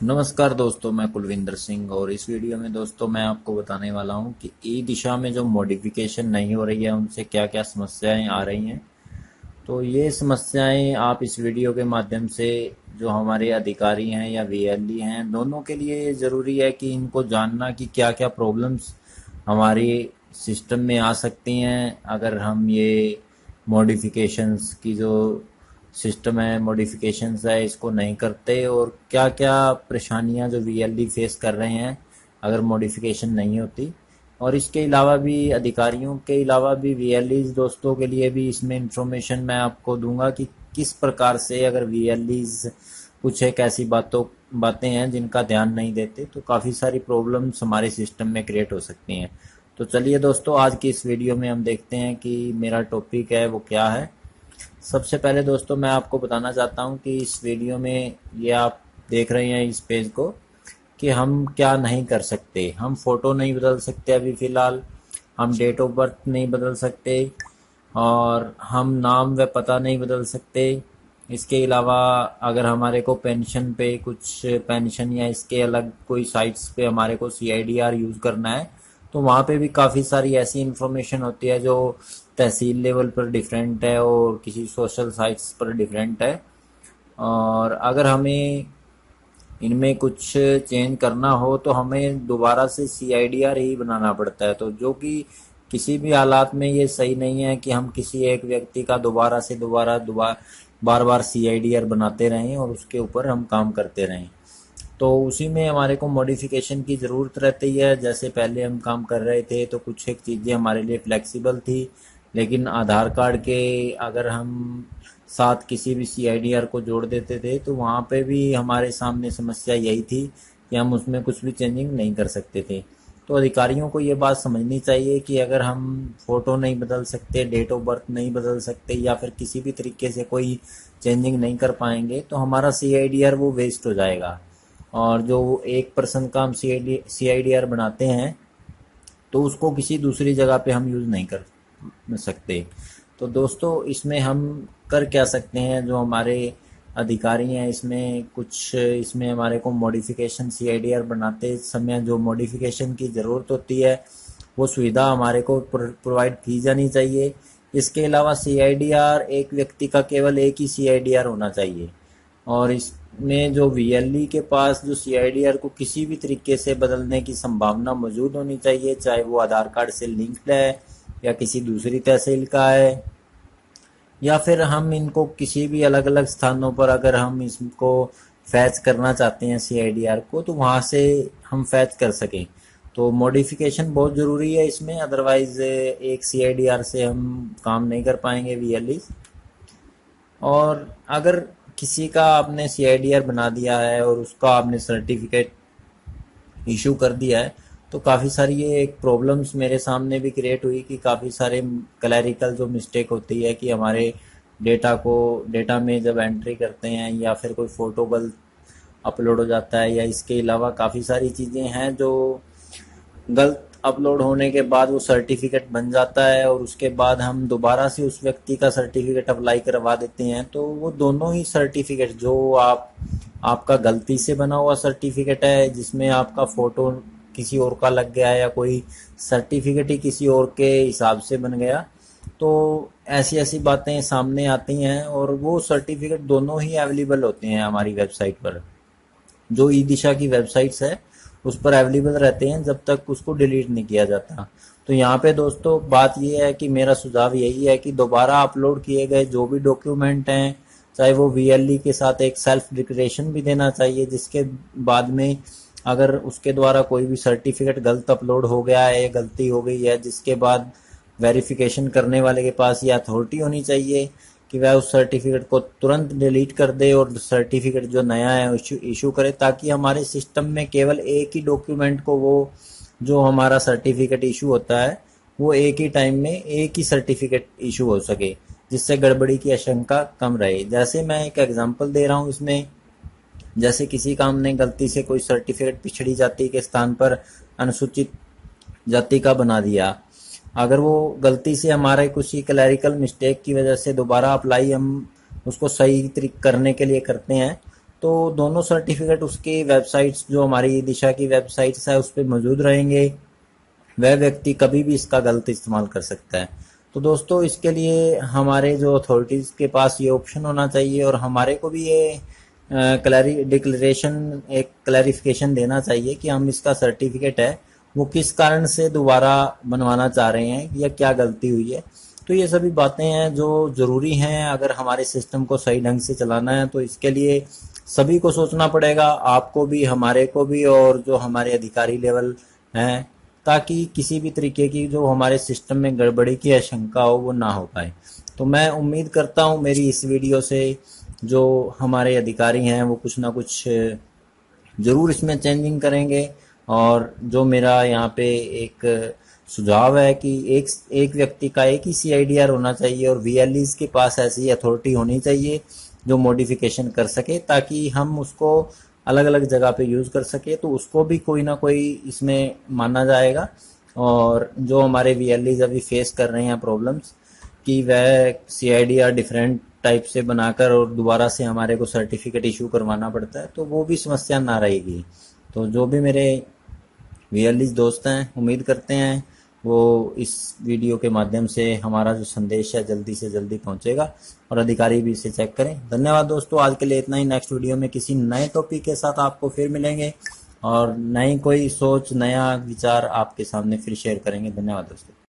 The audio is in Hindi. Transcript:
नमस्कार दोस्तों, मैं कुलविंदर सिंह और इस वीडियो में दोस्तों मैं आपको बताने वाला हूं कि ई दिशा में जो मॉडिफिकेशन नहीं हो रही है उनसे क्या क्या समस्याएं आ रही हैं। तो ये समस्याएं आप इस वीडियो के माध्यम से जो हमारे अधिकारी हैं या वीएलई हैं, दोनों के लिए ज़रूरी है कि इनको जानना कि क्या क्या प्रॉब्लम्स हमारी सिस्टम में आ सकती हैं अगर हम ये मॉडिफिकेशंस की जो सिस्टम है, मॉडिफिकेशंस है, इसको नहीं करते, और क्या क्या परेशानियां जो वीएलडी फेस कर रहे हैं अगर मॉडिफिकेशन नहीं होती। और इसके अलावा भी अधिकारियों के अलावा भी वीएलईज दोस्तों के लिए भी इसमें इंफॉर्मेशन मैं आपको दूंगा कि किस प्रकार से अगर वीएलईज कुछ एक ऐसी बातें हैं जिनका ध्यान नहीं देते तो काफ़ी सारी प्रॉब्लम्स हमारे सिस्टम में क्रिएट हो सकती हैं। तो चलिए दोस्तों, आज की इस वीडियो में हम देखते हैं कि मेरा टॉपिक है वो क्या है। सबसे पहले दोस्तों मैं आपको बताना चाहता हूं कि इस वीडियो में ये आप देख रहे हैं इस पेज को कि हम क्या नहीं कर सकते। हम फोटो नहीं बदल सकते अभी फ़िलहाल, हम डेट ऑफ बर्थ नहीं बदल सकते, और हम नाम व पता नहीं बदल सकते। इसके अलावा अगर हमारे को पेंशन पे कुछ पेंशन या इसके अलग कोई साइट्स पे हमारे को सीआईडीआर यूज़ करना है तो वहाँ पे भी काफ़ी सारी ऐसी इन्फॉर्मेशन होती है जो तहसील लेवल पर डिफरेंट है और किसी सोशल साइट्स पर डिफरेंट है। और अगर हमें इनमें कुछ चेंज करना हो तो हमें दोबारा से सीआईडीआर ही बनाना पड़ता है, तो जो कि किसी भी हालात में ये सही नहीं है कि हम किसी एक व्यक्ति का दोबारा से दोबारा बार बार सीआईडीआर बनाते रहें और उसके ऊपर हम काम करते रहें। तो उसी में हमारे को मॉडिफिकेशन की ज़रूरत रहती है। जैसे पहले हम काम कर रहे थे तो कुछ एक चीज़ें हमारे लिए फ्लेक्सिबल थी, लेकिन आधार कार्ड के अगर हम साथ किसी भी सीआईडीआर को जोड़ देते थे तो वहाँ पे भी हमारे सामने समस्या यही थी कि हम उसमें कुछ भी चेंजिंग नहीं कर सकते थे। तो अधिकारियों को ये बात समझनी चाहिए कि अगर हम फ़ोटो नहीं बदल सकते, डेट ऑफ बर्थ नहीं बदल सकते, या फिर किसी भी तरीके से कोई चेंजिंग नहीं कर पाएंगे तो हमारा सीआईडीआर वो वेस्ट हो जाएगा। और जो एक पर्सन का हम सीआईडीआर बनाते हैं तो उसको किसी दूसरी जगह पे हम यूज़ नहीं कर सकते। तो दोस्तों इसमें हम कर क्या सकते हैं, जो हमारे अधिकारी हैं इसमें कुछ इसमें हमारे को मॉडिफिकेशन सीआईडीआर बनाते समय जो मॉडिफिकेशन की ज़रूरत होती है वो सुविधा हमारे को प्रोवाइड की जानी चाहिए। इसके अलावा सीआईडीआर एक व्यक्ति का केवल एक ही सीआईडीआर होना चाहिए, और इसमें जो वीएलई के पास जो सीआईडीआर को किसी भी तरीके से बदलने की संभावना मौजूद होनी चाहिए, चाहे वो आधार कार्ड से लिंक्ड है या किसी दूसरी तहसील का है, या फिर हम इनको किसी भी अलग अलग स्थानों पर अगर हम इसको फैच करना चाहते हैं सीआईडीआर को तो वहाँ से हम फैच कर सकें। तो मॉडिफिकेशन बहुत ज़रूरी है इसमें, अदरवाइज एक सीआईडीआर से हम काम नहीं कर पाएंगे वीएलई। और अगर किसी का आपने सीआईडीआर बना दिया है और उसका आपने सर्टिफिकेट इशू कर दिया है तो काफ़ी सारी ये एक प्रॉब्लम्स मेरे सामने भी क्रिएट हुई कि काफ़ी सारे क्लैरिकल जो मिस्टेक होती है कि हमारे डेटा में जब एंट्री करते हैं या फिर कोई फ़ोटो गलत अपलोड हो जाता है, या इसके अलावा काफ़ी सारी चीज़ें हैं जो गलत अपलोड होने के बाद वो सर्टिफिकेट बन जाता है और उसके बाद हम दोबारा से उस व्यक्ति का सर्टिफिकेट अप्लाई करवा देते हैं। तो वो दोनों ही सर्टिफिकेट जो आपका गलती से बना हुआ सर्टिफिकेट है जिसमें आपका फ़ोटो किसी और का लग गया या कोई सर्टिफिकेट ही किसी और के हिसाब से बन गया, तो ऐसी ऐसी बातें सामने आती हैं। और वो सर्टिफिकेट दोनों ही अवेलेबल होते हैं हमारी वेबसाइट पर, जो ई दिशा की वेबसाइट्स है उस पर अवेलेबल रहते हैं जब तक उसको डिलीट नहीं किया जाता। तो यहाँ पे दोस्तों बात ये है कि मेरा सुझाव यही है कि दोबारा अपलोड किए गए जो भी डॉक्यूमेंट हैं, चाहे वो वीएलई के साथ एक सेल्फ डिक्लेरेशन भी देना चाहिए, जिसके बाद में अगर उसके द्वारा कोई भी सर्टिफिकेट गलत अपलोड हो गया है, गलती हो गई है, जिसके बाद वेरिफिकेशन करने वाले के पास ये अथॉरिटी होनी चाहिए कि वह उस सर्टिफिकेट को तुरंत डिलीट कर दे और सर्टिफिकेट जो नया है इशू करे, ताकि हमारे सिस्टम में केवल एक ही डॉक्यूमेंट को वो जो हमारा सर्टिफिकेट इशू होता है वो एक ही टाइम में एक ही सर्टिफिकेट इशू हो सके, जिससे गड़बड़ी की आशंका कम रहे। जैसे मैं एक एग्जांपल दे रहा हूँ इसमें, जैसे किसी काम ने गलती से कोई सर्टिफिकेट पिछड़ी जाति के स्थान पर अनुसूचित जाति का बना दिया, अगर वो गलती से हमारे कुछ ही क्लैरिकल मिस्टेक की वजह से दोबारा अप्लाई हम उसको सही करने के लिए करते हैं तो दोनों सर्टिफिकेट उसकी वेबसाइट्स, जो हमारी दिशा की वेबसाइट्स है उस पर मौजूद रहेंगे। वह व्यक्ति कभी भी इसका गलत इस्तेमाल कर सकता है। तो दोस्तों, इसके लिए हमारे जो अथॉरिटीज़ के पास ये ऑप्शन होना चाहिए और हमारे को भी ये डिक्लेरेशन, एक क्लैरिफिकेशन देना चाहिए कि हम इसका सर्टिफिकेट है वो किस कारण से दोबारा बनवाना चाह रहे हैं या क्या गलती हुई है। तो ये सभी बातें हैं जो ज़रूरी हैं अगर हमारे सिस्टम को सही ढंग से चलाना है। तो इसके लिए सभी को सोचना पड़ेगा, आपको भी, हमारे को भी, और जो हमारे अधिकारी लेवल हैं, ताकि किसी भी तरीके की जो हमारे सिस्टम में गड़बड़ी की आशंका हो वो ना हो पाए। तो मैं उम्मीद करता हूँ मेरी इस वीडियो से जो हमारे अधिकारी हैं वो कुछ ना कुछ ज़रूर इसमें चेंजिंग करेंगे। और जो मेरा यहाँ पे एक सुझाव है कि एक व्यक्ति का एक ही CIDR होना चाहिए और VLEs के पास ऐसी अथॉरिटी होनी चाहिए जो मॉडिफिकेशन कर सके, ताकि हम उसको अलग अलग जगह पे यूज़ कर सके। तो उसको भी कोई ना कोई इसमें माना जाएगा। और जो हमारे VLEs अभी फेस कर रहे हैं प्रॉब्लम्स कि वह CIDR डिफरेंट टाइप से बनाकर और दोबारा से हमारे को सर्टिफिकेट इशू करवाना पड़ता है, तो वो भी समस्या ना रहेगी। तो जो भी मेरे VLEs दोस्त हैं, उम्मीद करते हैं वो इस वीडियो के माध्यम से हमारा जो संदेश है जल्दी से जल्दी पहुंचेगा और अधिकारी भी इसे चेक करें। धन्यवाद दोस्तों, आज के लिए इतना ही। नेक्स्ट वीडियो में किसी नए टॉपिक के साथ आपको फिर मिलेंगे और नई कोई सोच, नया विचार आपके सामने फिर शेयर करेंगे। धन्यवाद दोस्तों।